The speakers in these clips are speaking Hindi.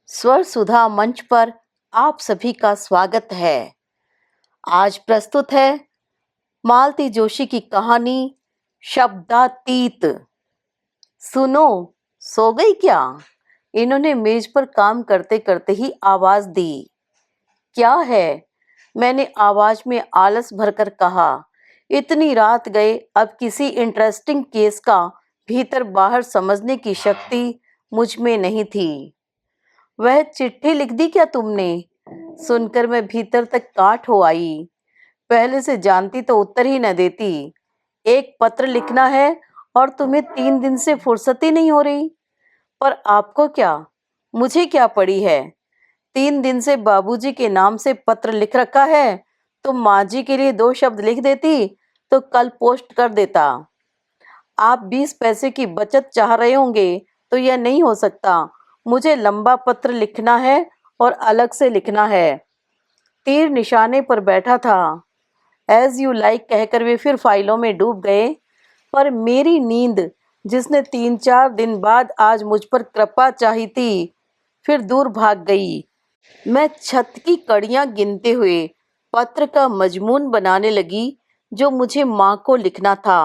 स्वर सुधा मंच पर आप सभी का स्वागत है। आज प्रस्तुत है मालती जोशी की कहानी शब्दातीत। सुनो, सो गई क्या? इन्होंने मेज पर काम करते करते ही आवाज दी। क्या है? मैंने आवाज में आलस भरकर कहा। इतनी रात गए, अब किसी इंटरेस्टिंग केस का भीतर बाहर समझने की शक्ति मुझ में नहीं थी। वह चिट्ठी लिख दी क्या तुमने? सुनकर मैं भीतर तक काठ हो आई। पहले से जानती तो उत्तर ही न देती। एक पत्र लिखना है और तुम्हें 3 दिन से फुर्सत ही नहीं हो रही। पर आपको क्या, मुझे क्या पड़ी है? 3 दिन से बाबूजी के नाम से पत्र लिख रखा है। तुम माँ जी के लिए 2 शब्द लिख देती तो कल पोस्ट कर देता। आप 20 पैसे की बचत चाह रहे होंगे तो यह नहीं हो सकता। मुझे लंबा पत्र लिखना है और अलग से लिखना है। तीर निशाने पर बैठा था। एज यू लाइक कहकर वे फिर फाइलों में डूब गए। पर मेरी नींद, जिसने 3-4 दिन बाद आज मुझ पर कृपा चाही थी, फिर दूर भाग गई। मैं छत की कड़ियां गिनते हुए पत्र का मजमून बनाने लगी जो मुझे माँ को लिखना था।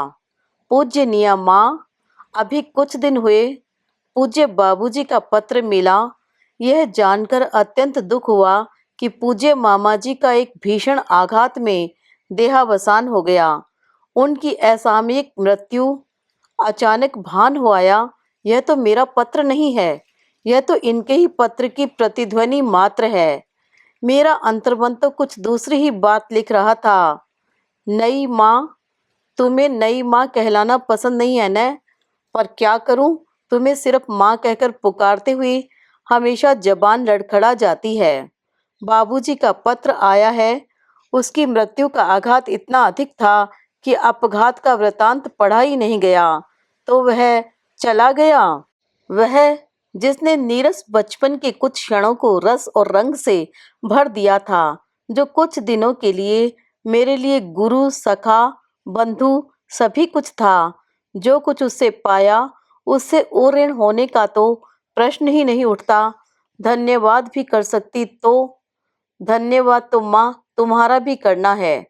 पूज्यनीय माँ, अभी कुछ दिन हुए पूज्य बाबूजी का पत्र मिला। यह जानकर अत्यंत दुख हुआ कि पूज्य मामा जी का एक भीषण आघात में देहावसान हो गया। उनकी असामयिक मृत्यु अचानक भान हो आया। यह तो मेरा पत्र नहीं है, यह तो इनके ही पत्र की प्रतिध्वनि मात्र है। मेरा अंतर्मन तो कुछ दूसरी ही बात लिख रहा था। नई माँ, तुम्हें नई माँ कहलाना पसंद नहीं है न? पर क्या करूं, तुम्हें सिर्फ माँ कहकर पुकारते हुए हमेशा जबान लड़खड़ा जाती है। बाबूजी का पत्र आया है। उसकी मृत्यु का आघात इतना अधिक था कि अपघात का वृतांत पढ़ा ही नहीं गया तो वह चला गया। वह जिसने नीरस बचपन के कुछ क्षणों को रस और रंग से भर दिया था, जो कुछ दिनों के लिए मेरे लिए गुरु, सखा, बंधु सभी कुछ था। जो कुछ उससे पाया, उससे ऋण होने का तो प्रश्न ही नहीं उठता। धन्यवाद भी कर सकती तो। धन्यवाद तो माँ तुम्हारा भी करना है।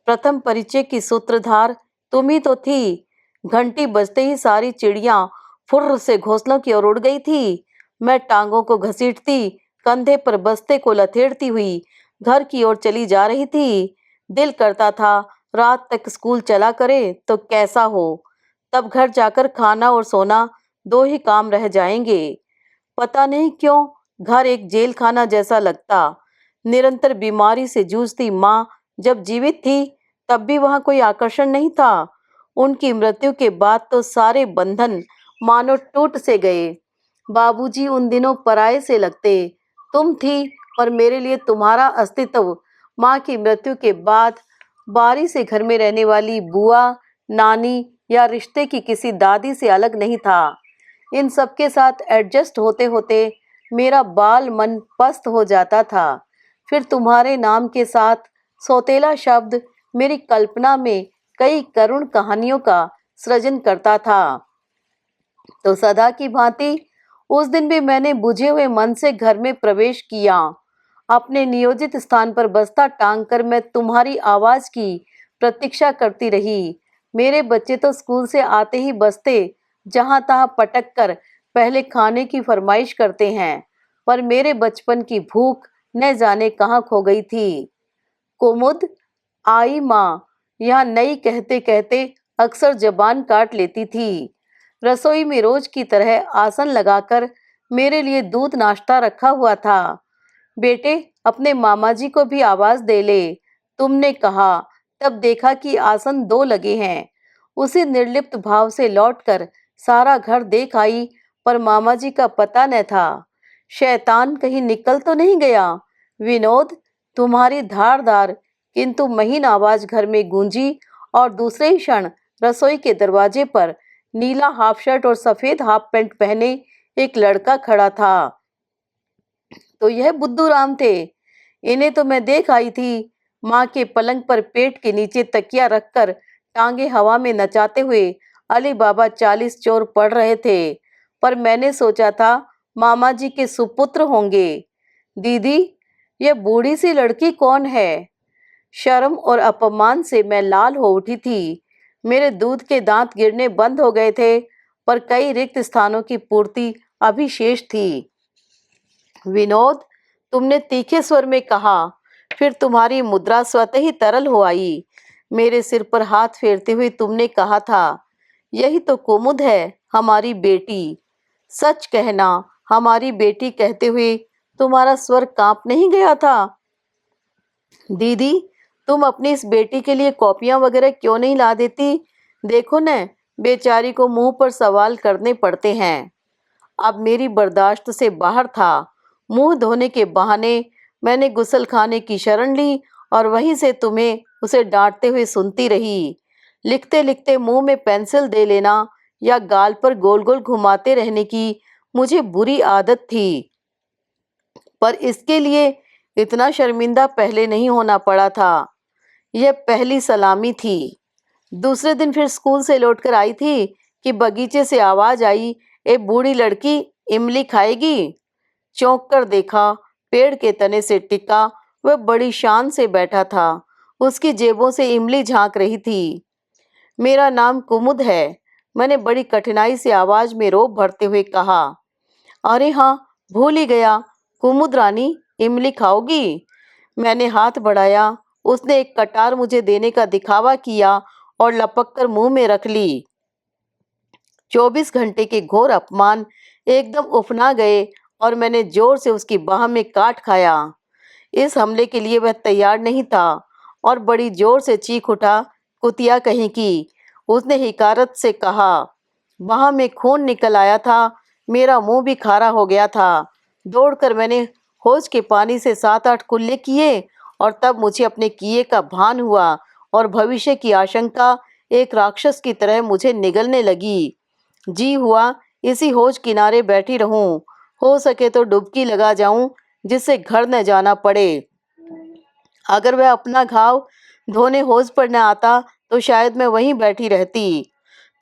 प्रथम परिचय की सूत्रधार तुम ही तो थी। घंटी बजते ही सारी चिड़ियां फुर्र से घोंसलों की ओर उड़ गई थी। मैं टांगों को घसीटती, कंधे पर बस्ते को लथेड़ती हुई घर की ओर चली जा रही थी। दिल करता था रात तक स्कूल चला करे तो कैसा हो। तब घर जाकर खाना और सोना 2 ही काम रह जाएंगे। पता नहीं क्यों घर एक जेल खाना जैसा लगता। निरंतर बीमारी से जूझती माँ जब जीवित थी तब भी वहां कोई आकर्षण नहीं था। उनकी मृत्यु के बाद तो सारे बंधन मानो टूट से गए। बाबूजी उन दिनों पराये से लगते। तुम थी, पर मेरे लिए तुम्हारा अस्तित्व माँ की मृत्यु के बाद बारी से घर में रहने वाली बुआ, नानी या रिश्ते की किसी दादी से अलग नहीं था। इन सब के साथ एडजस्ट होते होते मेरा बाल मन पस्त हो जाता था। फिर तुम्हारे नाम के साथ सौतेला शब्द मेरी कल्पना में कई करुण कहानियों का सृजन करता था। तो सदा की भांति उस दिन भी मैंने बुझे हुए मन से घर में प्रवेश किया। अपने नियोजित स्थान पर बस्ता टांग कर मैं तुम्हारी आवाज की प्रतीक्षा करती रही। मेरे बच्चे तो स्कूल से आते ही बस्ते जहां तहां पटक कर पहले खाने की फरमाइश करते हैं, पर मेरे बचपन की भूख न जाने कहाँ खो गई थी। कुमुद, आई माँ, यहाँ नई कहते कहते अक्सर जबान काट लेती थी। रसोई में रोज की तरह आसन लगाकर मेरे लिए दूध नाश्ता रखा हुआ था। बेटे, अपने मामा जी को भी आवाज दे ले, तुमने कहा। तब देखा कि आसन 2 लगे हैं। उसी निर्लिप्त भाव से लौटकर सारा घर देख आई, पर मामा जी का पता न था। शैतान कहीं निकल तो नहीं गया? विनोद, तुम्हारी धारदार किंतु महीन आवाज घर में गूंजी और दूसरे ही क्षण रसोई के दरवाजे पर नीला हाफ शर्ट और सफेद हाफ पैंट पहने एक लड़का खड़ा था। तो यह बुद्धू राम थे। इन्हें तो मैं देख आई थी, माँ के पलंग पर पेट के नीचे तकिया रखकर टांगे हवा में नचाते हुए अली बाबा 40 चोर पढ़ रहे थे। पर मैंने सोचा था मामा जी के सुपुत्र होंगे। दीदी, ये बूढ़ी सी लड़की कौन है? शर्म और अपमान से मैं लाल हो उठी थी। मेरे दूध के दांत गिरने बंद हो गए थे, पर कई रिक्त स्थानों की पूर्ति अभी शेष थी। विनोद, तुमने तीखे स्वर में कहा, फिर तुम्हारी मुद्रा स्वतः ही तरल हो आई। मेरे सिर पर हाथ फेरते हुए तुमने कहा था, यही तो कुमुद है, हमारी बेटी। सच कहना, हमारी बेटी कहते हुए तुम्हारा स्वर कांप नहीं गया था? दीदी, तुम अपनी इस बेटी के लिए कॉपियां वगैरह क्यों नहीं ला देती? देखो न, बेचारी को मुंह पर सवाल करने पड़ते हैं। अब मेरी बर्दाश्त से बाहर था। मुंह धोने के बहाने मैंने गुसलखाने की शरण ली और वहीं से तुम्हें उसे डांटते हुए सुनती रही। लिखते लिखते मुंह में पेंसिल दे लेना या गाल पर गोल गोल घुमाते रहने की मुझे बुरी आदत थी, पर इसके लिए इतना शर्मिंदा पहले नहीं होना पड़ा था। यह पहली सलामी थी। दूसरे दिन फिर स्कूल से लौटकर आई थी कि बगीचे से आवाज आई, ए बूढ़ी लड़की, इमली खाएगी? चौंक कर देखा, पेड़ के तने से टिका वह बड़ी शान से बैठा था। उसकी जेबों से इमली झांक रही थी। मेरा नाम कुमुद है, मैंने बड़ी कठिनाई से आवाज में रोब भरते हुए कहा। अरे हाँ, भूल ही गया, कुमुद रानी, इमली खाओगी? मैंने हाथ बढ़ाया। उसने एक कटार मुझे देने का दिखावा किया और लपक कर मुंह में रख ली। 24 घंटे के घोर अपमान एकदम उफना गए और मैंने जोर से उसकी बाह में काट खाया। इस हमले के लिए वह तैयार नहीं था और बड़ी जोर से चीख उठा, कुतिया कहीं की। उसने हिकारत से कहा। बाह में खून निकल आया था, मेरा मुंह भी खारा हो गया था। दौड़कर मैंने हौज के पानी से 7-8 कुल्ले किए और तब मुझे अपने किए का भान हुआ और भविष्य की आशंका एक राक्षस की तरह मुझे निगलने लगी। जी हुआ इसी हौज किनारे बैठी रहूं, हो सके तो डुबकी लगा जाऊं, जिससे घर न जाना पड़े। अगर वह अपना घाव धोने हौज पर न आता तो शायद मैं वहीं बैठी रहती।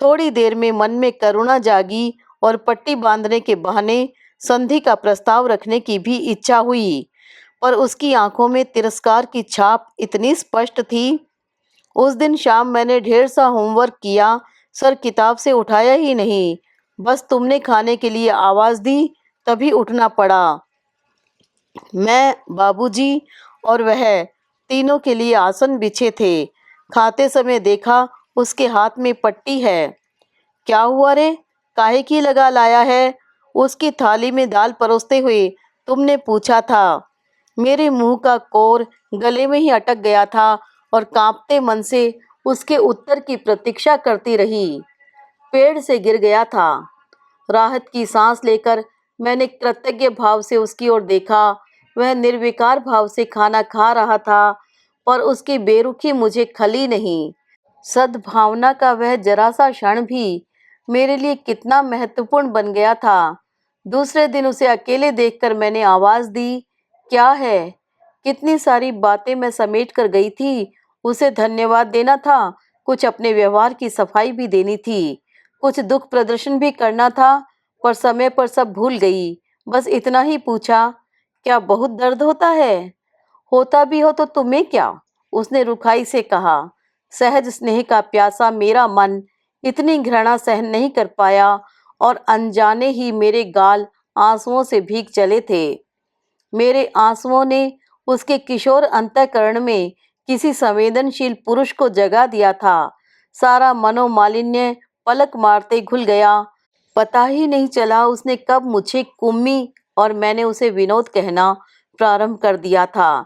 थोड़ी देर में मन में करुणा जागी और पट्टी बांधने के बहाने संधि का प्रस्ताव रखने की भी इच्छा हुई, पर उसकी आंखों में तिरस्कार की छाप इतनी स्पष्ट थी। उस दिन शाम मैंने ढेर सा होमवर्क किया, सर किताब से उठाया ही नहीं। बस तुमने खाने के लिए आवाज दी, तभी उठना पड़ा। मैं, बाबूजी और वह तीनों के लिए आसन बिछे थे। खाते समय देखा उसके हाथ में पट्टी है। क्या हुआ रे, काहे की लगा लाया है? उसकी थाली में दाल परोसते हुए तुमने पूछा था। मेरे मुंह का कोर गले में ही अटक गया था और कांपते मन से उसके उत्तर की प्रतीक्षा करती रही। पेड़ से गिर गया था। राहत की सांस लेकर मैंने कृतज्ञ भाव से उसकी ओर देखा। वह निर्विकार भाव से खाना खा रहा था, पर उसकी बेरुखी मुझे खली नहीं। सद्भावना का वह जरा सा क्षण भी मेरे लिए कितना महत्वपूर्ण बन गया था। दूसरे दिन उसे अकेले देखकर मैंने आवाज दी, क्या है? कितनी सारी बातें मैं समेट कर गई थी। उसे धन्यवाद देना था, कुछ अपने व्यवहार की सफाई भी देनी थी, कुछ दुख प्रदर्शन भी करना था, पर समय पर सब भूल गई। बस इतना ही पूछा, क्या बहुत दर्द होता है? होता भी हो तो तुम्हें क्या? उसने रुखाई से कहा। सहज स्नेह का प्यासा मेरा मन इतनी घृणा सहन नहीं कर पाया और अनजाने ही मेरे गाल आंसुओं से भीग चले थे। मेरे आंसुओं ने उसके किशोर अंतःकरण में किसी संवेदनशील पुरुष को जगा दिया था। सारा मनोमालिन्य पलक मारते घुल गया। पता ही नहीं चला उसने कब मुझे कुम्मी और मैंने उसे विनोद कहना प्रारंभ कर दिया था।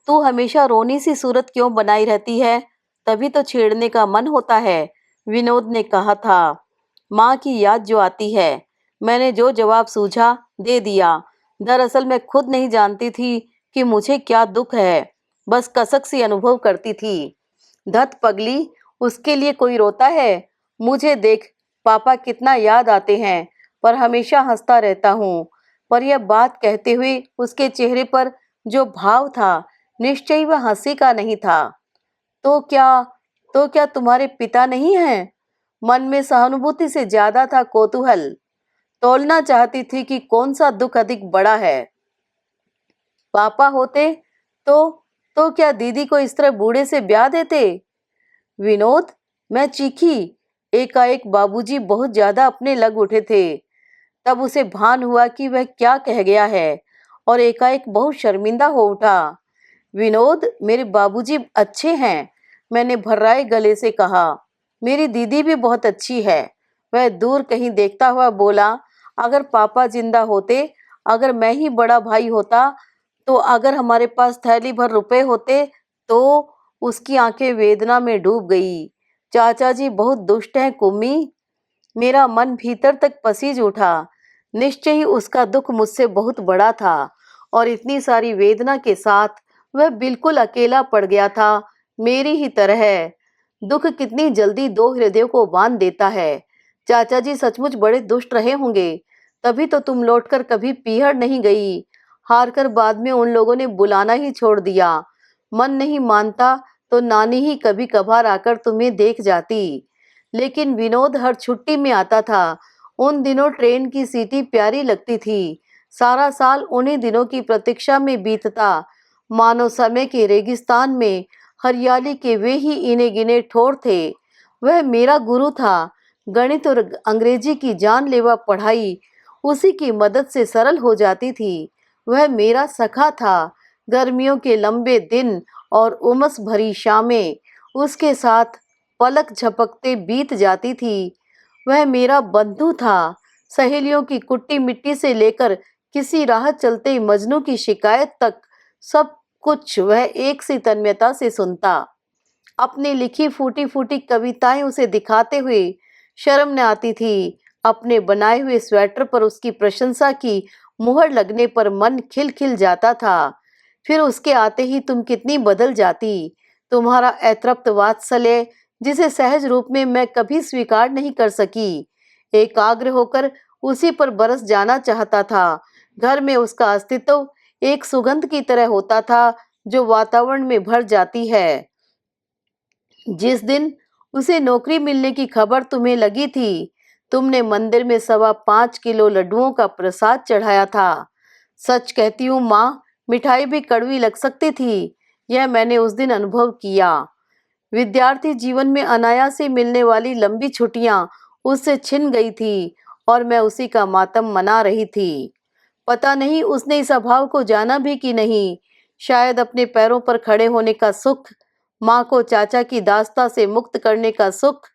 तू हमेशा रोनी सी सूरत क्यों बनाई रहती है? तभी तो छेड़ने का मन होता है, विनोद ने कहा था। माँ की याद जो आती है। मैंने जो जवाब सूझा दे दिया। दरअसल मैं खुद नहीं जानती थी कि मुझे क्या दुख है, बस कसक सी अनुभव करती थी। धत पगली, उसके लिए कोई रोता है? मुझे देख, पापा कितना याद आते हैं, पर हमेशा हंसता रहता हूँ। पर यह बात कहते हुए उसके चेहरे पर जो भाव था, निश्चय वह हंसी का नहीं था। तो क्या तो क्या तुम्हारे पिता नहीं हैं? मन में सहानुभूति से ज्यादा था कौतूहल। तौलना चाहती थी कि कौन सा दुख अधिक बड़ा है। पापा होते तो तो क्या दीदी को इस तरह बूढ़े से ब्याह देते? विनोद, मैं चीखी। एकाएक बाबूजी बहुत ज्यादा अपने लग उठे थे। तब उसे भान हुआ कि वह क्या कह गया है और एकाएक बहुत शर्मिंदा हो उठा। विनोद, मेरे बाबूजी अच्छे हैं, मैंने भर्राए गले से कहा। मेरी दीदी भी बहुत अच्छी है। वह दूर कहीं देखता हुआ बोला, अगर पापा जिंदा होते, अगर मैं ही बड़ा भाई होता, तो अगर हमारे पास थैली भर रुपए होते तो। उसकी आंखें वेदना में डूब गई। चाचा जी बहुत दुष्ट हैं कुम्मी। मेरा मन भीतर तक पसीज उठा। निश्चय ही उसका दुख मुझसे बहुत बड़ा था और इतनी सारी वेदना के साथ वह बिल्कुल अकेला पड़ गया था, मेरी ही तरह। दुख कितनी जल्दी दो हृदयों को बांध देता है। चाचा जी सचमुच बड़े दुष्ट रहे होंगे, तभी तो तुम लौटकर कभी पीहर नहीं गई। हार कर बाद में उन लोगों ने बुलाना ही छोड़ दिया। मन नहीं मानता तो नानी ही कभी कभार आकर तुम्हें देख जाती। लेकिन विनोद हर छुट्टी में आता था। उन दिनों ट्रेन की सीटी प्यारी लगती थी। सारा साल उन्हीं दिनों की प्रतीक्षा में बीतता, मानो समय के रेगिस्तान में हरियाली के वे ही इने गिने ठोर थे। वह मेरा गुरु था। गणित और अंग्रेजी की जानलेवा पढ़ाई उसी की मदद से सरल हो जाती थी। वह मेरा सखा था। गर्मियों के लंबे दिन और उमस भरी शामें उसके साथ पलक झपकते बीत जाती थी। वह मेरा बंधु था। सहेलियों की कुट्टी मिट्टी से लेकर किसी राह चलते मजनू की शिकायत तक सब कुछ वह एक सी तन्मयता से सुनता। अपनी लिखी फूटी फूटी कविताएं उसे दिखाते हुए शर्म न आती थी। अपने बनाए हुए स्वेटर पर उसकी प्रशंसा की मुहर लगने पर मन खिल खिल जाता था। फिर उसके आते ही तुम कितनी बदल जाती। तुम्हारा अतृप्त वात्सल्य, जिसे सहज रूप में मैं कभी स्वीकार नहीं कर सकी, एकाग्र होकर उसी पर बरस जाना चाहता था। घर में उसका अस्तित्व एक सुगंध की तरह होता था जो वातावरण में भर जाती है। जिस दिन उसे नौकरी मिलने की खबर तुम्हें लगी थी, तुमने मंदिर में 5.25 किलो लड्डुओं का प्रसाद चढ़ाया था। सच कहती हूँ माँ, मिठाई भी कड़वी लग सकती थी। यह मैंने उस दिन अनुभव किया। विद्यार्थी जीवन में अनायास ही मिलने वाली लंबी छुट्टियां उससे छिन गई थी और मैं उसी का मातम मना रही थी। पता नहीं उसने इस अभाव को जाना भी कि नहीं। शायद अपने पैरों पर खड़े होने का सुख, माँ को चाचा की दास्ता से मुक्त करने का सुख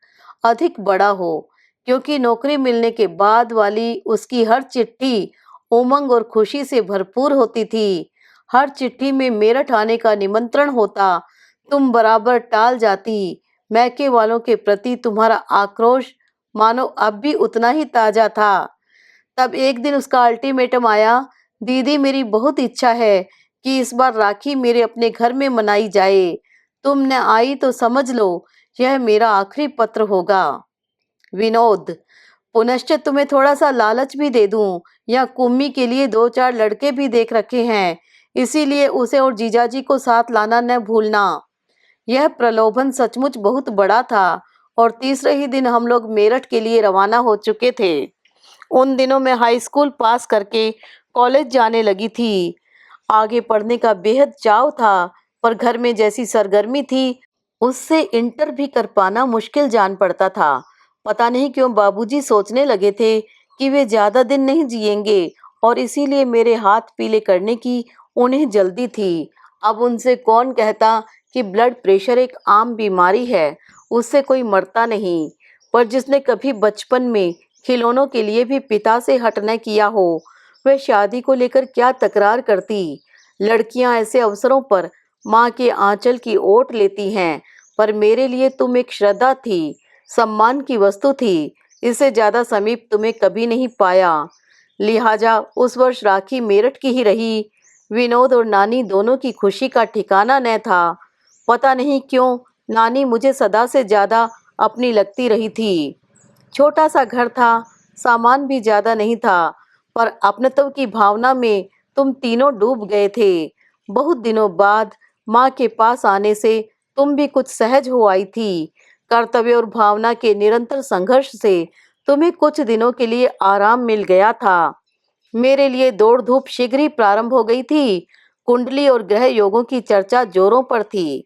अधिक बड़ा हो, क्योंकि नौकरी मिलने के बाद वाली उसकी हर चिट्ठी उमंग और खुशी से भरपूर होती थी। हर चिट्ठी में मेरठ आने का निमंत्रण होता, तुम बराबर टाल जाती। मैके वालों के प्रति तुम्हारा आक्रोश मानो अब भी उतना ही ताजा था। तब एक दिन उसका अल्टीमेटम आया, दीदी मेरी बहुत इच्छा है कि इस बार राखी मेरे अपने घर में मनाई जाए। तुम न आई तो समझ लो यह मेरा आखिरी पत्र होगा। विनोद, पुनश्च तुम्हें थोड़ा सा लालच भी दे दूं, या कुम्मी के लिए 2-4 लड़के भी देख रखे हैं, इसीलिए उसे और जीजाजी को साथ लाना न भूलना। यह प्रलोभन सचमुच बहुत बड़ा था और तीसरे ही दिन हम लोग मेरठ के लिए रवाना हो चुके थे। उन दिनों मैं हाई स्कूल पास करके कॉलेज जाने लगी थी। आगे पढ़ने का बेहद चाव था, पर घर में जैसी सरगर्मी थी, उससे इंटर भी कर पाना मुश्किल जान पड़ता था। पता नहीं क्यों बाबूजी सोचने लगे थे कि वे ज्यादा दिन नहीं जिएंगे और इसीलिए मेरे हाथ पीले करने की उन्हें जल्दी थी। अब उनसे कौन कहता कि ब्लड प्रेशर एक आम बीमारी है, उससे कोई मरता नहीं। पर जिसने कभी बचपन में खिलौनों के लिए भी पिता से हट न किया हो, वह शादी को लेकर क्या तकरार करती। लड़कियां ऐसे अवसरों पर माँ के आंचल की ओट लेती हैं, पर मेरे लिए तुम एक श्रद्धा थी, सम्मान की वस्तु थी। इससे ज्यादा समीप तुम्हें कभी नहीं पाया। लिहाजा उस वर्ष राखी मेरठ की ही रही। विनोद और नानी दोनों की खुशी का ठिकाना न था। पता नहीं क्यों नानी मुझे सदा से ज्यादा अपनी लगती रही थी। छोटा सा घर था, सामान भी ज्यादा नहीं था, पर अपनत्व की भावना में तुम तीनों डूब गए थे। बहुत दिनों बाद माँ के पास आने से तुम भी कुछ सहज हो आई थी। कर्तव्य और भावना के निरंतर संघर्ष से तुम्हें कुछ दिनों के लिए आराम मिल गया था। मेरे लिए दौड़ धूप शीघ्र ही प्रारंभ हो गई थी। कुंडली और ग्रह योगों की चर्चा जोरों पर थी।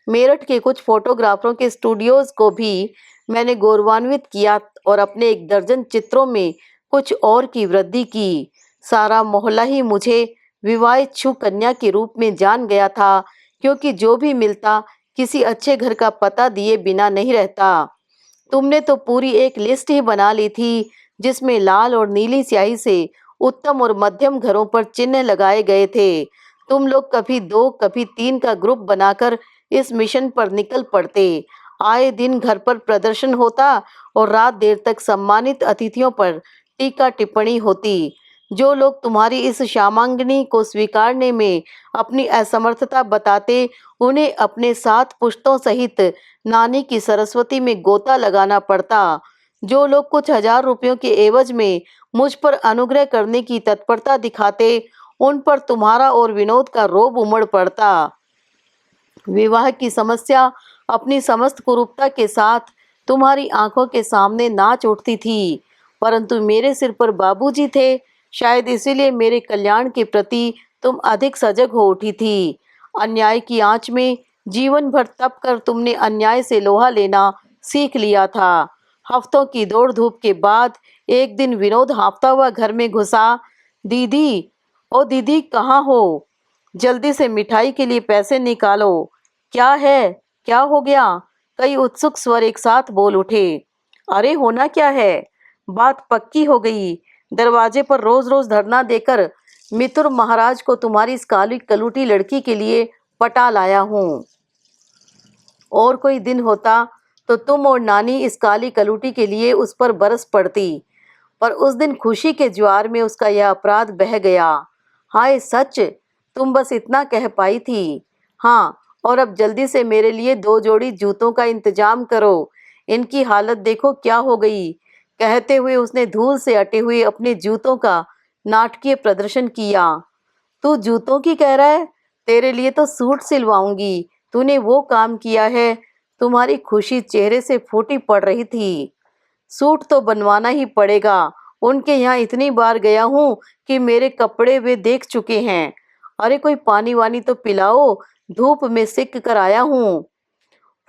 मेरठ के कुछ फोटोग्राफरों के स्टूडियोज को भी मैंने गौरवान्वित किया और अपने 1 दर्जन चित्रों में कुछ और की वृद्धि की। सारा मोहल्ला ही मुझे विवाह इच्छुक कन्या के रूप में जान गया था, क्योंकि जो भी मिलता किसी अच्छे घर का पता दिए बिना नहीं रहता। तुमने तो पूरी एक लिस्ट ही बना ली थी, जिसमें लाल और नीली स्याही से उत्तम और मध्यम घरों पर चिन्ह लगाए गए थे। तुम लोग कभी 2 कभी 3 का ग्रुप बनाकर इस मिशन पर निकल पड़ते। आए दिन घर पर प्रदर्शन होता और रात देर तक सम्मानित अतिथियों पर टीका टिप्पणी होती। जो लोग तुम्हारी इस श्यामांगनी को स्वीकारने में अपनी असमर्थता बताते, उन्हें अपने 7 पुश्तों सहित नानी की सरस्वती में गोता लगाना पड़ता। जो लोग कुछ हजार रुपयों के एवज में मुझ पर अनुग्रह करने की तत्परता दिखाते, उन पर तुम्हारा और विनोद का रोब उमड़ पड़ता। विवाह की समस्या अपनी समस्त कुरूपता के साथ तुम्हारी आंखों के सामने नाच उठती थी, परंतु मेरे सिर पर बाबूजी थे। शायद इसीलिए मेरे कल्याण के प्रति तुम अधिक सजग हो उठी थी। अन्याय की आंच में जीवन भर तप कर तुमने अन्याय से लोहा लेना सीख लिया था। हफ्तों की दौड़ धूप के बाद एक दिन विनोद हाँफता हुआ घर में घुसा। दीदी, ओ दीदी, कहाँ हो? जल्दी से मिठाई के लिए पैसे निकालो। क्या है? क्या हो गया? कई उत्सुक स्वर एक साथ बोल उठे। अरे होना क्या है? बात पक्की हो गई। दरवाजे पर रोज रोज धरना देकर मित्र महाराज को तुम्हारी इस काली कलूटी लड़की के लिए पटा लाया हूँ। और कोई दिन होता तो तुम और नानी इस काली कलूटी के लिए उस पर बरस पड़ती, पर उस दिन खुशी के ज्वार में उसका यह अपराध बह गया। हाय सच, तुम बस इतना कह पाई थी। हाँ, और अब जल्दी से मेरे लिए 2 जोड़ी जूतों का इंतजाम करो। इनकी हालत देखो क्या हो गई। कहते हुए उसने धूल से अटे हुए अपने जूतों का नाटकीय प्रदर्शन किया। तू जूतों की कह रहा है? तेरे लिए तो सूट सिलवाऊंगी। तूने वो काम किया है। तुम्हारी खुशी चेहरे से फूटी पड़ रही थी। सूट तो बनवाना ही पड़ेगा। उनके यहाँ इतनी बार गया हूँ कि मेरे कपड़े वे देख चुके हैं। अरे कोई पानी वानी तो पिलाओ, धूप में सिक कर आया हूँ।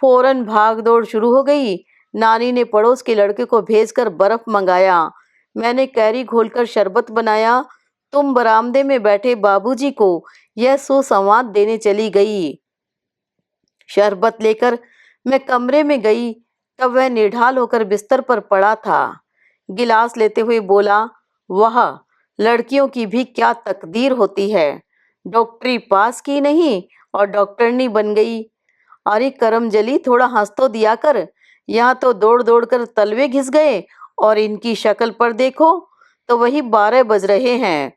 फौरन भाग दौड़ शुरू हो गई। नानी ने पड़ोस के लड़के को भेजकर बर्फ मंगाया। मैंने कैरी घोलकर शरबत बनाया। तुम बरामदे में बैठे बाबूजी को यह सुसंवाद देने चली गई। शरबत लेकर मैं कमरे में गई, तब वह निढाल होकर बिस्तर पर पड़ा था। गिलास लेते हुए बोला, वाह, लड़कियों की भी क्या तकदीर होती है। डॉक्टरी पास की नहीं और डॉक्टरनी बन गई। अरे करमजली, थोड़ा हंस तो दिया कर। यहाँ तो दौड़ दौड़ कर तलवे घिस गए और इनकी शक्ल पर देखो तो वही 12 बज रहे हैं।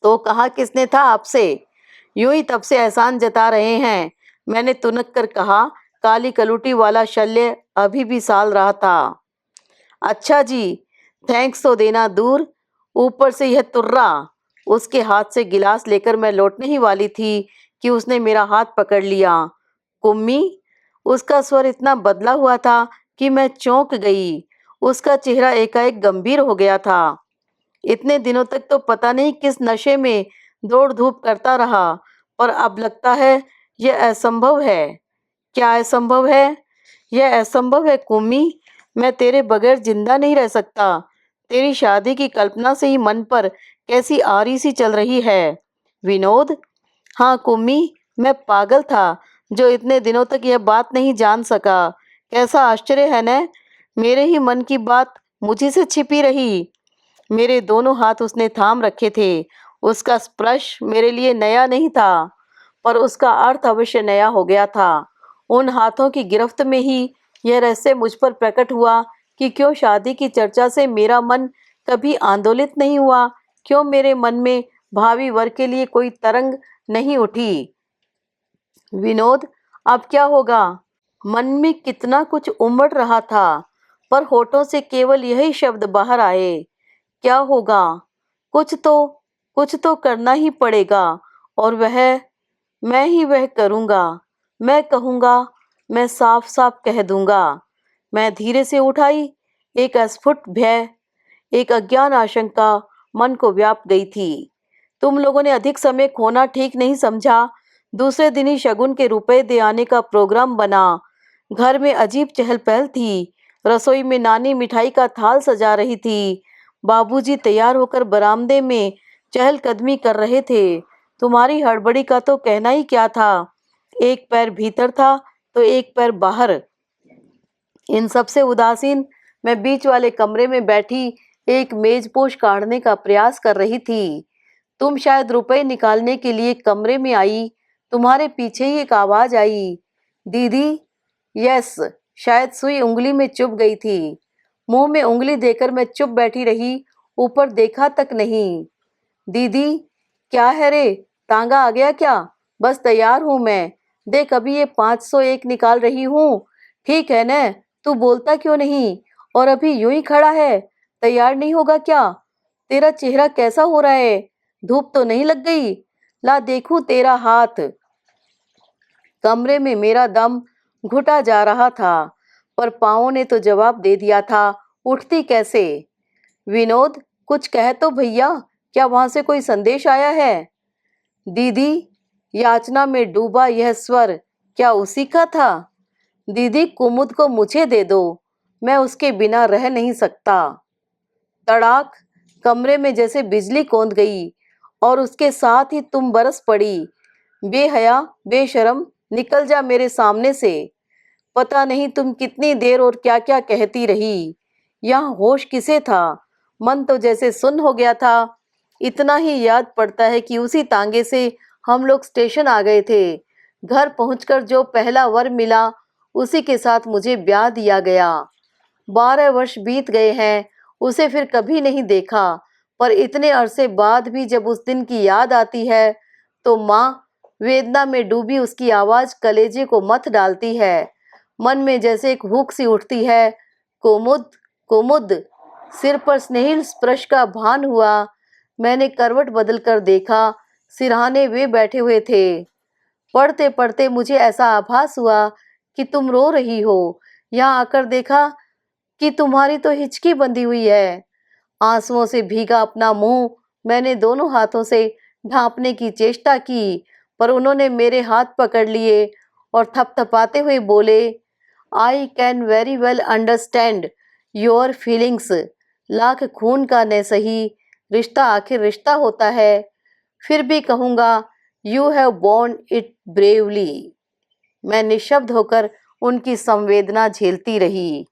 तो कहा किसने था आपसे? यूं ही तब से एहसान जता रहे हैं। मैंने तुनक कर कहा, काली कलूटी वाला शल्य अभी भी साल रहा था। अच्छा जी, थैंक्स तो देना दूर, ऊपर से यह तुर्रा। उसके हाथ से गिलास लेकर मैं लौटने ही वाली थी कि उसने मेरा हाथ पकड़ लिया। कुम्मी? उसका स्वर इतना बदला हुआ था कि मैं चौंक गई। उसका चेहरा एकाएक गंभीर हो गया था। इतने दिनों तक तो पता नहीं किस नशे में दौड़ धूप करता रहा, पर अब लगता है यह असंभव है। क्या असंभव है? यह असंभव है कुम्मी। मैं तेरे बगैर जिंदा नहीं रह सकता। तेरी शादी की कल्पना से ही मन पर कैसी आरी सी चल रही है। विनोद? हाँ कुम्मी, मैं पागल था जो इतने दिनों तक यह बात नहीं जान सका। कैसा आश्चर्य है न, मेरे ही मन की बात मुझी से छिपी रही। मेरे दोनों हाथ उसने थाम रखे थे। उसका स्पर्श मेरे लिए नया नहीं था, पर उसका अर्थ अवश्य नया हो गया था। उन हाथों की गिरफ्त में ही यह रहस्य मुझ पर प्रकट हुआ कि क्यों शादी की चर्चा से मेरा मन कभी आंदोलित नहीं हुआ, क्यों मेरे मन में भावी वर के लिए कोई तरंग नहीं उठी। विनोद, अब क्या होगा? मन में कितना कुछ उमड़ रहा था, पर होठों से केवल यही शब्द बाहर आए, क्या होगा? कुछ तो कुछ तो करना ही पड़ेगा, और मैं ही वह करूँगा। मैं कहूँगा, मैं साफ साफ कह दूँगा। मैं धीरे से उठाई। एक अस्फुट भय, एक अज्ञान आशंका मन को व्याप गई थी। तुम लोगों ने अधिक समय खोना ठीक नहीं समझा। दूसरे दिन ही शगुन के रुपए दे आने का प्रोग्राम बना। घर में अजीब चहल पहल थी। रसोई में नानी मिठाई का थाल सजा रही थी। बाबूजी तैयार होकर बरामदे में चहलकदमी कर रहे थे। तुम्हारी हड़बड़ी का तो कहना ही क्या था। एक पैर भीतर था तो एक पैर बाहर। इन सबसे उदासीन मैं बीच वाले कमरे में बैठी एक मेजपोश काढ़ने का प्रयास कर रही थी। तुम शायद रुपए निकालने के लिए कमरे में आई। तुम्हारे पीछे ही एक आवाज आई, दीदी। यस, शायद सुई उंगली में चुभ गई थी। मुंह में उंगली देकर मैं चुप बैठी रही, ऊपर देखा तक नहीं। दीदी, क्या है रे, तांगा आ गया क्या? बस तैयार हूं मैं। देख अभी ये 501 निकाल रही हूँ। ठीक है न? तू बोलता क्यों नहीं? और अभी यूं ही खड़ा है, तैयार नहीं होगा क्या? तेरा चेहरा कैसा हो रहा है? धूप तो नहीं लग गई? ला देखूं तेरा हाथ। कमरे में मेरा दम घुटा जा रहा था, पर पाँवों ने तो जवाब दे दिया था। उठती कैसे? विनोद, कुछ कह तो भैया, क्या वहां से कोई संदेश आया है? दीदी, याचना में डूबा यह स्वर क्या उसी का था? दीदी, कुमुद को मुझे दे दो, मैं उसके बिना रह नहीं सकता। तड़ाक, कमरे में जैसे बिजली कौंध गई और उसके साथ ही तुम बरस पड़ी। बेहया, बेशरम, निकल जा मेरे सामने से। पता नहीं तुम कितनी देर और क्या क्या कहती रही। यहाँ होश किसे था? मन तो जैसे सुन्न हो गया था। इतना ही याद पड़ता है कि उसी तांगे से हम लोग स्टेशन आ गए थे। घर पहुंचकर जो पहला वर मिला, उसी के साथ मुझे ब्याह दिया गया। 12 वर्ष बीत गए हैं, उसे फिर कभी नहीं देखा। पर इतने अरसे बाद भी जब उस दिन की याद आती है, तो माँ, वेदना में डूबी उसकी आवाज कलेजे को मथ डालती है। मन में जैसे एक हुक सी उठती है, कुमुद, कुमुद। सिर पर स्नेहिल स्पर्श का भान हुआ। मैंने करवट बदल कर देखा, सिरहाने वे बैठे हुए थे। पढ़ते पढ़ते मुझे ऐसा आभास हुआ कि तुम रो रही हो। यहाँ आकर देखा कि तुम्हारी तो हिचकी बंधी हुई है। आंसुओं से भीगा अपना मुंह मैंने दोनों हाथों से ढांपने की चेष्टा की, पर उन्होंने मेरे हाथ पकड़ लिए और थपथपाते हुए बोले, I can very well understand your feelings. Lakh खून का न सही, रिश्ता आखिर रिश्ता होता है। फिर भी कहूँगा, you have borne it bravely. मैं निशब्द होकर उनकी संवेदना झेलती रही।